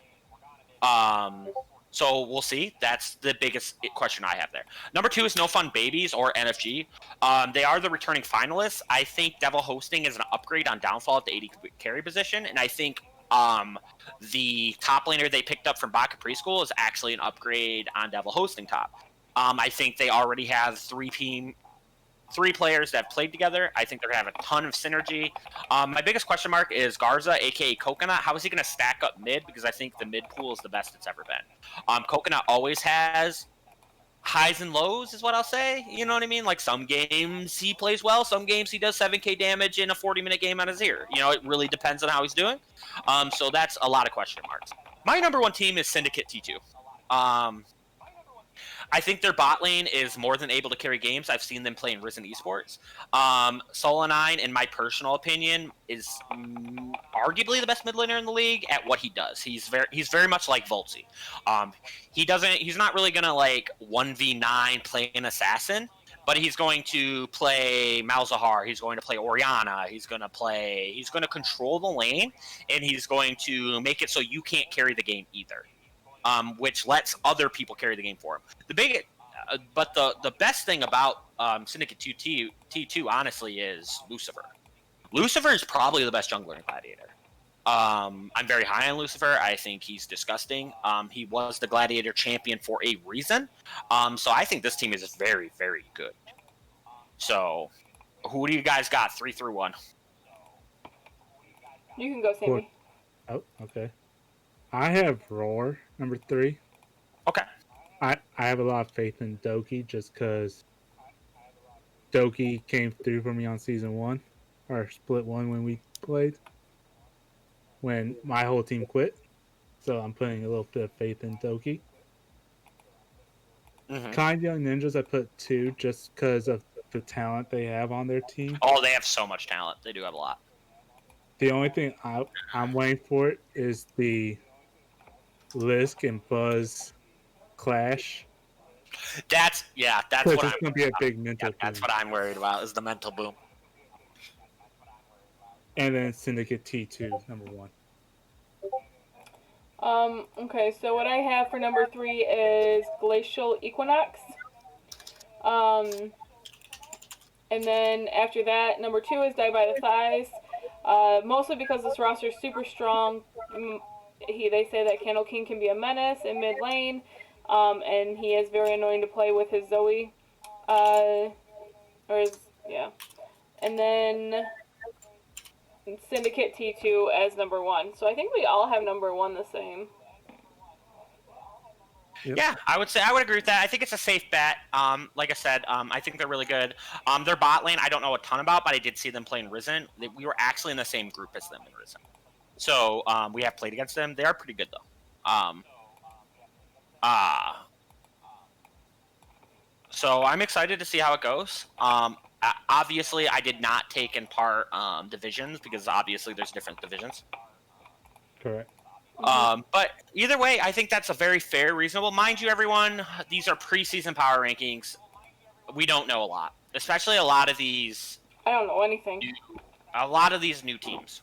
So we'll see. That's the biggest question I have there. Number 2 is No Fun Babies or NFG. They are the returning finalists. I think Devil Hosting is an upgrade on Downfall at the 80 carry position, and I think the top laner they picked up from Baka Preschool is actually an upgrade on Devil Hosting top. I think they already have 3 players that have played together. I think they're going to have a ton of synergy. My biggest question mark is Garza, a.k.a. Coconut. How is he going to stack up mid? Because I think the mid pool is the best it's ever been. Coconut always has highs and lows is what I'll say. You know what I mean? Like some games he plays well. Some games he does 7k damage in a 40-minute game on his ear. You know, it really depends on how he's doing. So that's a lot of question marks. My number 1 team is Syndicate T2. I think their bot lane is more than able to carry games. I've seen them play in Risen Esports. Solanine, in my personal opinion, is arguably the best mid laner in the league at what he does. He's very much like Voltzy. He's not really gonna like 1v9 play an assassin, but he's going to play Malzahar. He's going to play Orianna. He's going to control the lane, and he's going to make it so you can't carry the game either. Which lets other people carry the game for him. But the best thing about Syndicate T2, honestly, is Lucifer. Lucifer is probably the best jungler in Gladiator. I'm very high on Lucifer. I think he's disgusting. He was the Gladiator champion for a reason. So I think this team is very, very good. So who do you guys got? 3 through 1. You can go, Sammy. Oh, okay. I have Roar, number 3. Okay. I have a lot of faith in Doki just because Doki came through for me on Season 1, or Split 1 when we played, when my whole team quit. So I'm putting a little bit of faith in Doki. Mm-hmm. Kind Young Ninjas I put 2 just because of the talent they have on their team. Oh, they have so much talent. They do have a lot. The only thing I'm waiting for it is the Lisk and Buzz clash. That's what it's going to be a big mental boom. That's what I'm worried about is the mental boom. And then Syndicate T2, number 1. Okay, so what I have for number 3 is Glacial Equinox. And then after that, number 2 is Die by the Thighs. Mostly because this roster is super strong. They say that Candle King can be a menace in mid lane, and he is very annoying to play with his Zoe. Yeah. And then Syndicate T2 as number 1. So I think we all have number 1 the same. Yep. Yeah, I would agree with that. I think it's a safe bet. Like I said, I think they're really good. Their bot lane, I don't know a ton about, but I did see them playing Risen. We were actually in the same group as them in Risen, so we have played against them. They are pretty good though. So I'm excited to see how it goes. Obviously, I did not take in part divisions because obviously there's different divisions. Correct. But either way, I think that's a very fair, reasonable. Mind you, everyone, these are preseason power rankings. We don't know a lot, especially a lot of these. I don't know anything. A lot of these new teams.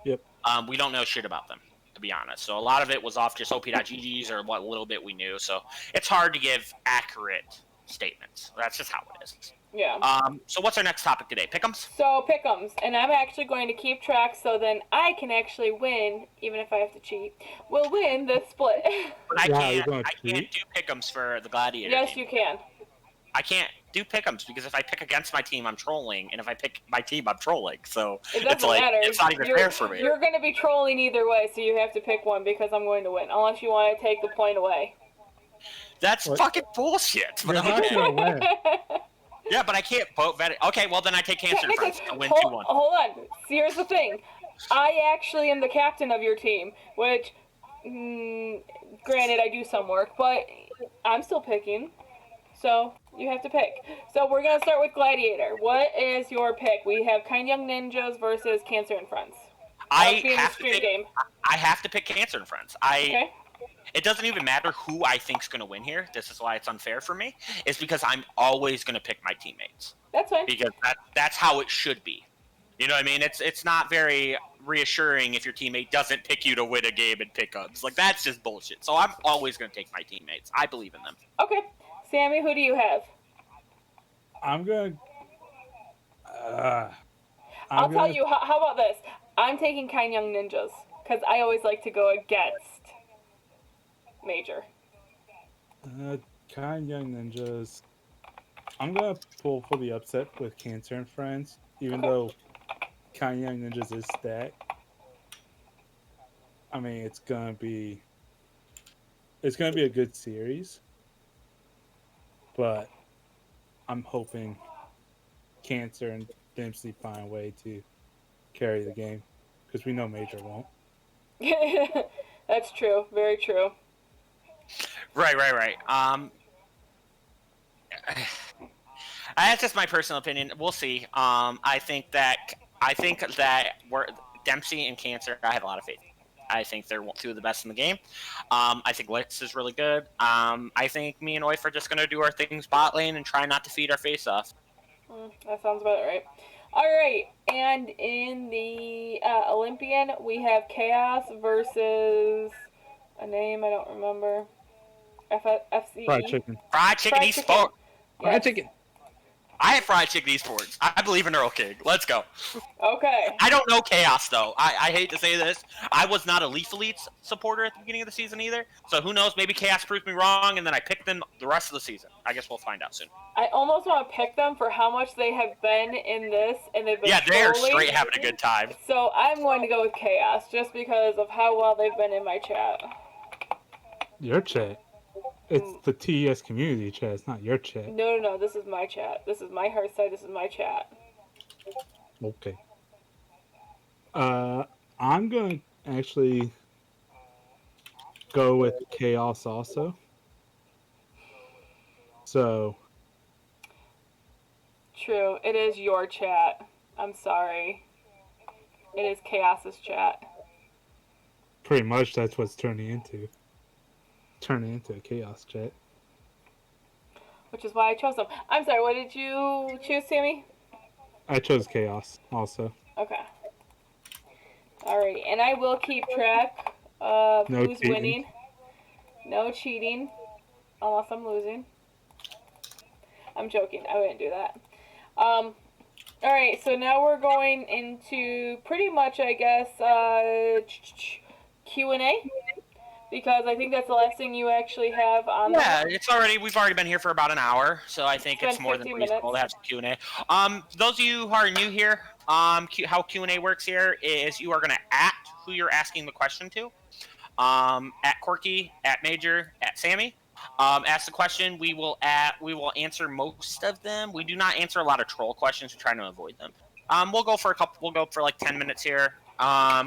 Yep. We don't know shit about them, to be honest. So a lot of it was off just op.gg's or what little bit we knew. So it's hard to give accurate statements. That's just how it is. Yeah. So what's our next topic today? Pickums? So Pickums, and I'm actually going to keep track so then I can actually win, even if I have to cheat. We'll win this split. But I you're going to can't do Pickums for the Gladiator Yes, game. you can. I can't do Pickums because if I pick against my team, I'm trolling, and if I pick my team, I'm trolling. So It's like matter. It's not even fair for me. You're going to be trolling either way, so you have to pick one because I'm going to win, unless you want to take the point away. That's fucking bullshit. You're not going to win. Yeah, but I can't vote vet it. Okay, well then I take Cancer in France to win 2-1. Hold on. Here's the thing. I actually am the captain of your team, which, granted, I do some work, but I'm still picking. So you have to pick. So we're going to start with Gladiator. What is your pick? We have Kind Young Ninjas versus Cancer and Friends. I have to pick Cancer and Friends. Okay. It doesn't even matter who I think's going to win here. This is why it's unfair for me. Is because I'm always going to pick my teammates. That's fine. Because that's how it should be. You know what I mean? It's not very reassuring if your teammate doesn't pick you to win a game in Pickums. Like, that's just bullshit. So I'm always going to take my teammates. I believe in them. Okay. Sammy, who do you have? I'm going to... I'll tell you, how about this? I'm taking Kind Young Ninjas, because I always like to go against Major. Kind Young Ninjas. I'm going to pull for the upset with Cancer and Friends, even though Kind Young Ninjas is stacked. I mean, it's going to be a good series, but I'm hoping Cancer and Dempsey find a way to carry the game, because we know Major won't. That's true. Very true. Right. That's just my personal opinion. We'll see. I think that we're Dempsey and Cancer. I have a lot of faith. I think they're two of the best in the game. I think Litz is really good. I think me and Oif are just gonna do our things bot lane and try not to feed our face off. That sounds about right. All right, and in the Olympian, we have Chaos versus a name I don't remember. FCE. Fried chicken. Fried chicken esports. Fried chicken. I have fried chicken esports. I believe in Earl King. Let's go. Okay. I don't know Chaos though. I hate to say this. I was not a Leaf Elites supporter at the beginning of the season either. So who knows? Maybe Chaos proved me wrong, and then I picked them the rest of the season. I guess we'll find out soon. I almost want to pick them for how much they have been in this, and they've been they're straight having a good time. So I'm going to go with Chaos just because of how well they've been in my chat. Your chat? It's the TES community chat. It's not your chat. No. This is my chat. This is my Hearthside. This is my chat. Okay. I'm going to actually go with Chaos also. So. True. It is your chat. I'm sorry. It is Chaos's chat. Pretty much that's what's turning into a Chaos chat. Which is why I chose them. I'm sorry, what did you choose, Sammy? I chose Chaos also. Okay. Alright, and I will keep track No who's cheating. winning. No cheating, unless I'm losing. I'm joking. I wouldn't do that. Alright, so now we're going into pretty much, I guess, Q&A. Because I think that's the last thing you actually have on Yeah, there. we've already been here for about an hour, so I think It's it's been more than 15 reasonable to minutes. have some Q&A. Those of you who are new here, how Q&A works here is you are going to at who you're asking the question to. At Corky, at Major, at Sammy. Ask the question. We will answer most of them. We do not answer a lot of troll questions. We're trying to avoid them. We'll go for like 10 minutes here.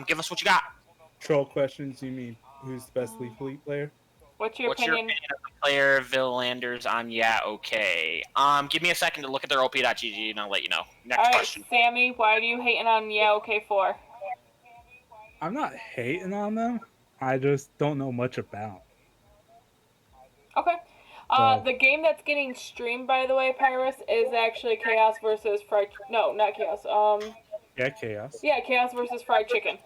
Give us what you got. Troll questions, you mean who's the best Leaf Elite player? What's your What's your opinion? opinion of the player Villanders on Yeah Okay? Give me a second to look at their op.gg and I'll let you know. Next Alright, question. Sammy, why are you hating on Yeah Okay 4? I'm not hating on them. I just don't know much about. Okay. So, The game that's getting streamed, by the way, Pyrus, is actually Chaos versus Fried... No, not Chaos. yeah, Chaos. Yeah, Chaos versus Fried Chicken.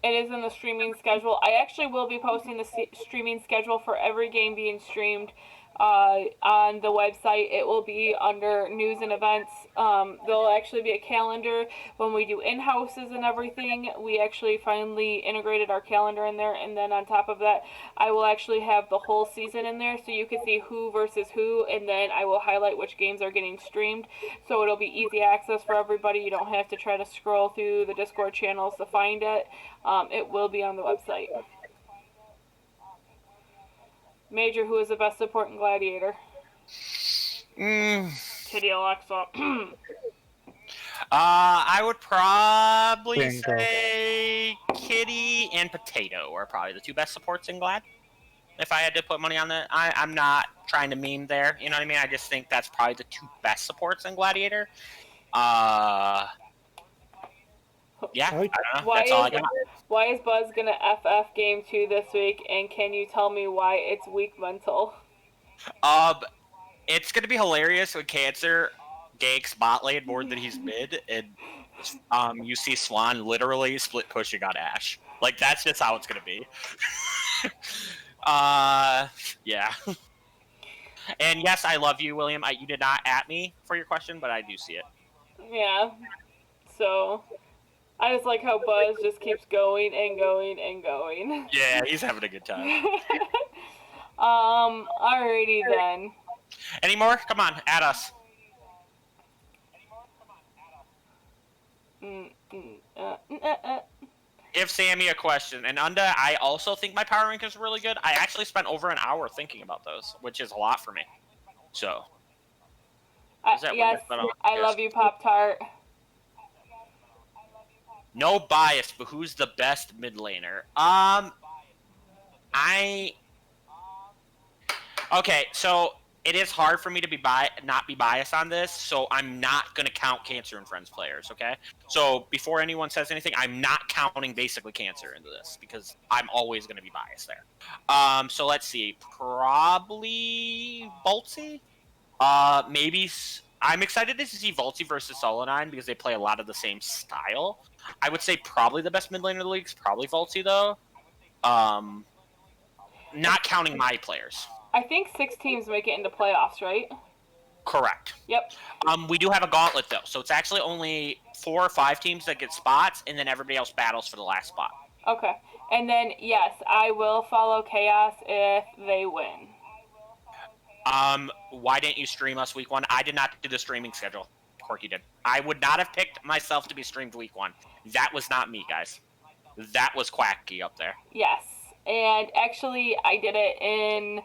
It is in the streaming schedule. I actually will be posting the streaming schedule for every game being streamed on the website. It will be under news and events. There'll actually be a calendar when we do in-houses and everything. We actually finally integrated our calendar in there, and then on top of that, I will actually have the whole season in there so you can see who versus who, and then I will highlight which games are getting streamed, so it'll be easy access for everybody. You don't have to try to scroll through the Discord channels to find it. It will be on the website. Major, who is the best support in Gladiator? Titty Alexa. I would probably Bingo. say Kitty and Potato are probably the two best supports in Glad. If I had to put money on that, I'm not trying to meme there. You know what I mean? I just think that's probably the two best supports in Gladiator. Yeah, I don't know. That's all I got. Why is Buzz gonna FF Game 2 this week, and can you tell me why it's weak mental? It's gonna be hilarious when Cancer ganks bot lane more than he's mid, and you see Swan literally split pushing on Ash. Like that's just how it's gonna be. Yeah. And yes, I love you, William. You did not at me for your question, but I do see it. Yeah. So, I just like how Buzz just keeps going and going and going. Yeah, he's having a good time. Alrighty then. Any more? Come on, at us. Give Sammy a question. And Unda, I also think my power rank is really good. I actually spent over an hour thinking about those, which is a lot for me. So. Yes, I love you, Pop-Tart. No bias, but who's the best mid laner? Okay, so it is hard for me to not be biased on this, so I'm not going to count Cancer and Friends players, okay? So before anyone says anything, I'm not counting basically Cancer into this, because I'm always going to be biased there. So let's see. Probably Boltsy? Maybe... I'm excited to see Volty versus Solanine, because they play a lot of the same style. I would say probably the best mid laner in the league is probably Volty, though. Not counting my players. I think 6 teams make it into playoffs, right? Correct. Yep. We do have a gauntlet, though, so it's actually only 4 or 5 teams that get spots, and then everybody else battles for the last spot. Okay. And then, yes, I will follow Chaos if they win. Why didn't you stream us week 1? I did not do the streaming schedule. Corky did. I would not have picked myself to be streamed week 1. That was not me, guys. That was Quacky up there. Yes. And actually, I did it in...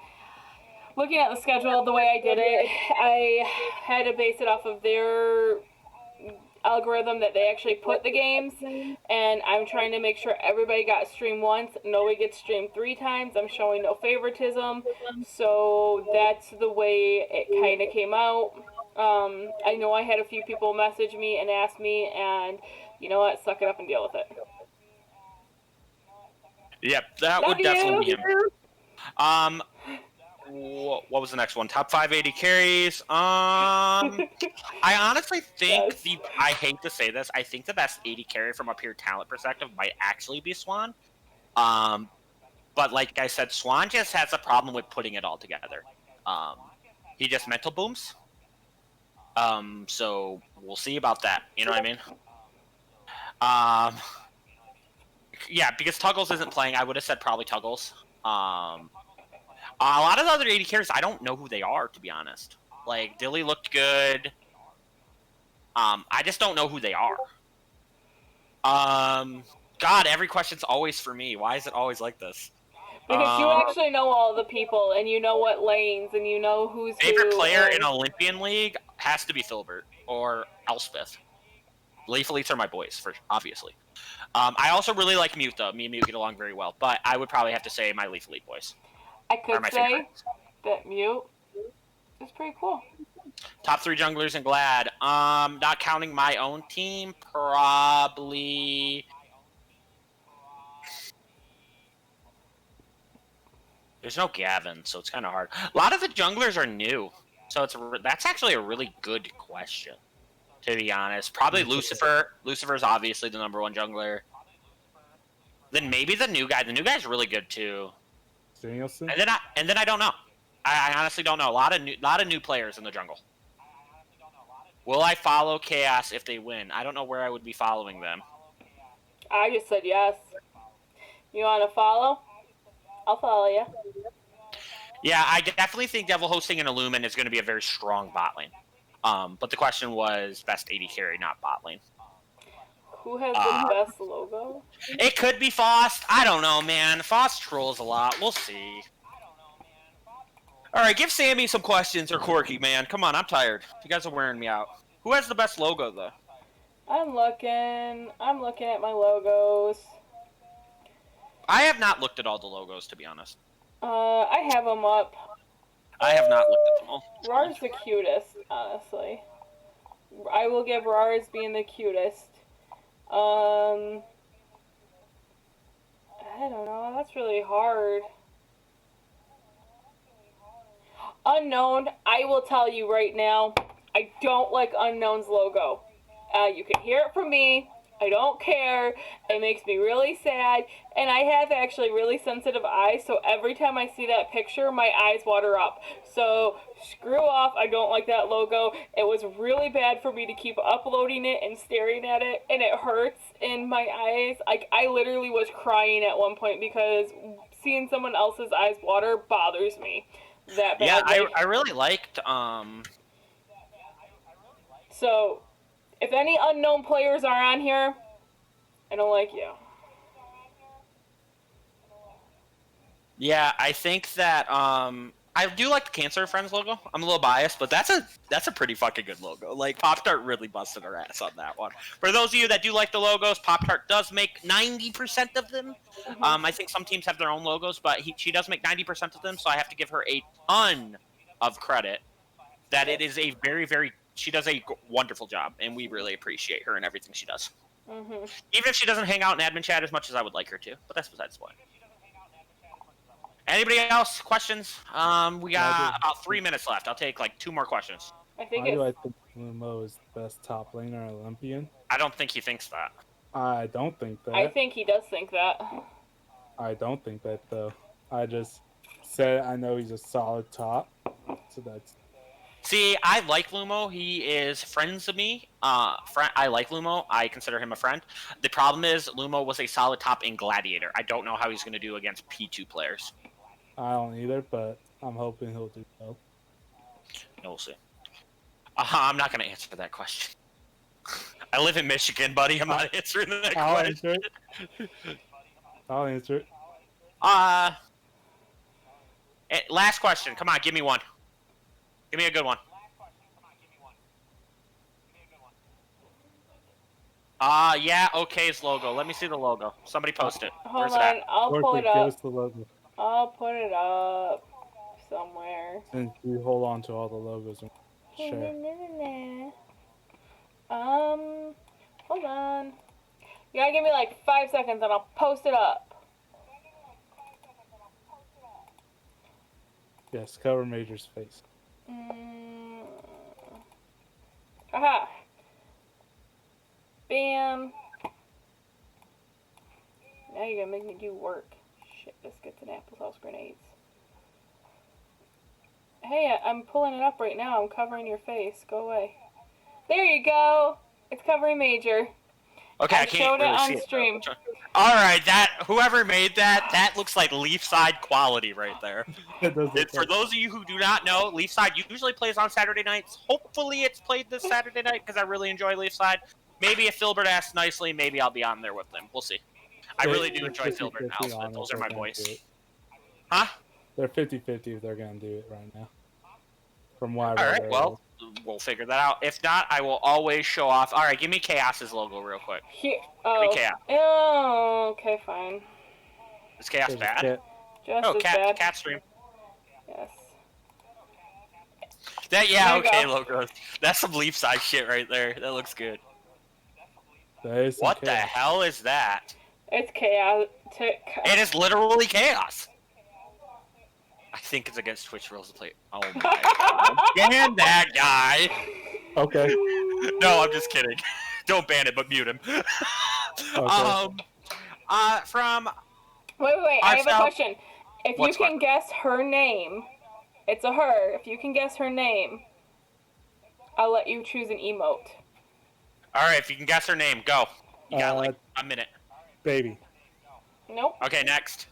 Looking at the schedule, the way I did it, I had to base it off of their algorithm that they actually put the games, and I'm trying to make sure everybody got streamed once, nobody gets streamed 3 times. I'm showing no favoritism, so that's the way it kind of came out. I know I had a few people message me and ask me, and you know what, suck it up and deal with it. Yep, that would definitely be him. what was the next one? Top 5 AD carries. I honestly think Yes. I hate to say this, I think the best AD carry from a pure talent perspective might actually be Swan. But like I said, Swan just has a problem with putting it all together. He just mental booms. So we'll see about that. You know what I mean? Yeah, because Tuggles isn't playing, I would have said probably Tuggles. A lot of the other AD carries, I don't know who they are, to be honest. Like, Dilly looked good. I just don't know who they are. God, every question's always for me. Why is it always like this? Because you actually know all the people, and you know what lanes, and you know who's Favorite who. player in Olympian League has to be Filbert or Elspeth. Leaf Elites are my boys, obviously. I also really like Mute, though. Me and Mute get along very well. But I would probably have to say my Leaf Elite boys. I could say that Mute is pretty cool. Top 3 junglers in Glad. Not counting my own team, probably. There's no Gavin, so it's kind of hard. A lot of the junglers are new, so that's actually a really good question, to be honest. Probably Lucifer. Lucifer's obviously the #1 jungler. Then maybe the new guy. The new guy's really good too. Danielson? And then I don't know. I honestly don't know. A lot of new players in the jungle. Will I follow Chaos if they win? I don't know where I would be following them. I just said yes. You want to follow? I'll follow you. Yeah, I definitely think Devil hosting an Illumin is going to be a very strong bot lane. But the question was best AD carry, not bot lane. Who has the best logo? It could be Faust. I don't know, man. Faust trolls a lot. We'll see. All right, give Sammy some questions or Corky, man. Come on, I'm tired. You guys are wearing me out. Who has the best logo, though? I'm looking at my logos. I have not looked at all the logos, to be honest. I have them up. I have not looked at them all. Rar's the cutest, honestly. I will give Rar's being the cutest. I don't know. That's really hard. Unknown, I will tell you right now, I don't like Unknown's logo. You can hear it from me. I don't care. It makes me really sad. And I have actually really sensitive eyes, so every time I see that picture, my eyes water up. So, screw off. I don't like that logo. It was really bad for me to keep uploading it and staring at it, and it hurts in my eyes. Like, I literally was crying at one point because seeing someone else's eyes water bothers me that Yeah, badly. I really liked, So, if any unknown players are on here, I don't like you. Yeah, I think that I do like the Cancer Friends logo. I'm a little biased, but that's a pretty fucking good logo. Like Pop-Tart really busted her ass on that one. For those of you that do like the logos, Pop-Tart does make 90% of them. I think some teams have their own logos, but she does make 90% of them, so I have to give her a ton of credit. That it is a very, very she does a wonderful job, and we really appreciate her and everything she does. Even if she doesn't hang out in admin chat as much as I would like her to, but that's besides the point. Anybody else? Questions? We got about 3 minutes left. I'll take like 2 more questions. Why do I think Lumo is the best top laner Olympian? I don't think he thinks that. I don't think that. I think he does think that. I don't think that, though. I just said I know he's a solid top, so that's... See, I like Lumo. He is friends of me. I like Lumo. I consider him a friend. The problem is Lumo was a solid top in Gladiator. I don't know how he's going to do against P2 players. I don't either, but I'm hoping he'll do well. No, we'll see. I'm not going to answer that question. I live in Michigan, buddy. I'm not answering that question. I'll answer it. Last question. Come on, give me one. Give me a good one. Yeah, OK's logo. Let me see the logo. Somebody post it. Hold on, I'll pull it up. Give us the logo. I'll put it up somewhere. Since we hold on to all the logos and share. Hold on. You gotta give me like 5 seconds and I'll post it up. Yes, cover Major's face. Aha. Bam. Now you're gonna make me do work. Shit biscuits and applesauce grenades. Hey, I'm pulling it up right now. I'm covering your face. Go away. There you go. It's covering Major. Okay, I I showed can't really it on see stream. it. All right, whoever made that looks like Leafside quality right there. For those of you who do not know, Leafside usually plays on Saturday nights. Hopefully, it's played this Saturday night because I really enjoy Leafside. Maybe if Filbert asks nicely, maybe I'll be on there with them. We'll see. I really do enjoy Filbert and Alspeth. Those are my boys. Huh? They're 50-50 if they're going to do it right now. From what All right, well, we'll figure that out. If not, I will always show off. All right, give me Chaos's logo real quick. Here. Give me Chaos. Oh, okay, fine. Is Chaos bad? Just as bad. Cat stream. Yes. Okay, logo. That's some Leafside shit right there. That looks good. What the hell is that? It's chaos. It is literally chaos. I think it's against Twitch rules to play. Oh my god. Ban that guy. Okay. No, I'm just kidding. Don't ban it, but mute him. Okay. From. Wait. I have a question. If you can fun? guess her name, it's a her. If you can guess her name, I'll let you choose an emote. All right, if you can guess her name, go. You got like a minute. Baby. Nope. Okay, next.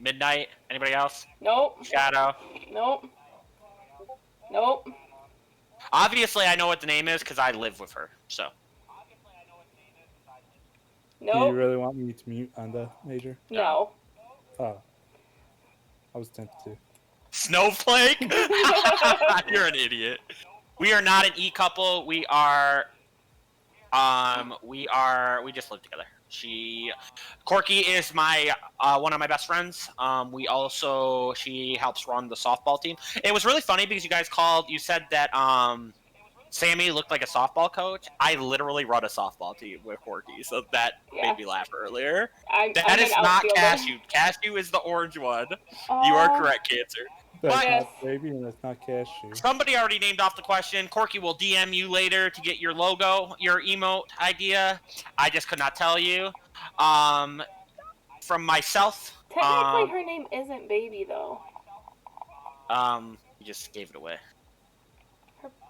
Midnight. Anybody else? Nope. Shadow. Nope. Nope. Obviously, I know what the name is because I live with her. So. Nope. Do you really want me to mute on the Major? No. Oh. I was tempted to. Snowflake? You're an idiot. We are not an E-couple. We just live together. Corky is my one of my best friends. She helps run the softball team. It was really funny because you said that Sammy looked like a softball coach. I literally run a softball team with Corky, so that made me laugh earlier. That is not Cashew. Cashew is the orange one. You are correct, Cancer. That's not Baby and that's not Cashew. Somebody already named off the question. Corky will DM you later to get your logo, your emote idea. I just could not tell you. From myself. Technically, her name isn't Baby, though. You just gave it away.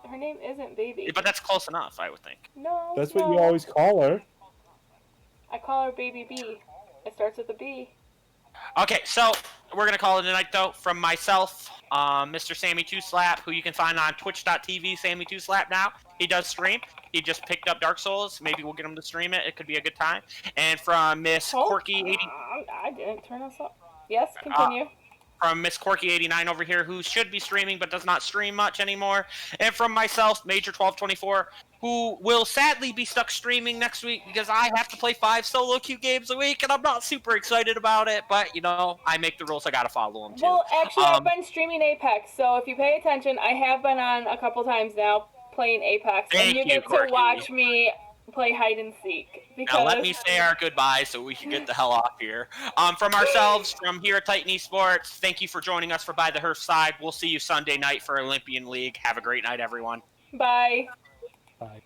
Her name isn't Baby. But that's close enough, I would think. No. That's what you always call her. I call her Baby B. It starts with a B. Okay, so we're going to call it a night, though. From myself, Mr. Sammy2Slap, who you can find on twitch.tv, Sammy2Slap now. He does stream. He just picked up Dark Souls. Maybe we'll get him to stream it. It could be a good time. And from Miss Corky80... I didn't turn us up. Yes, continue. From Miss Corky89 over here, who should be streaming but does not stream much anymore. And from myself, Major1224, who will sadly be stuck streaming next week because I have to play 5 solo queue games a week, and I'm not super excited about it, but, I make the rules. I gotta follow them, too. Well, actually, I've been streaming Apex, so if you pay attention, I have been on a couple times now playing Apex, and you get to watch me play hide and seek. Because... Now let me say our goodbyes so we can get the hell off here. From ourselves, from here at Titan Esports, thank you for joining us for By the Hearthside. We'll see you Sunday night for Olympian League. Have a great night, everyone. Bye. Bye.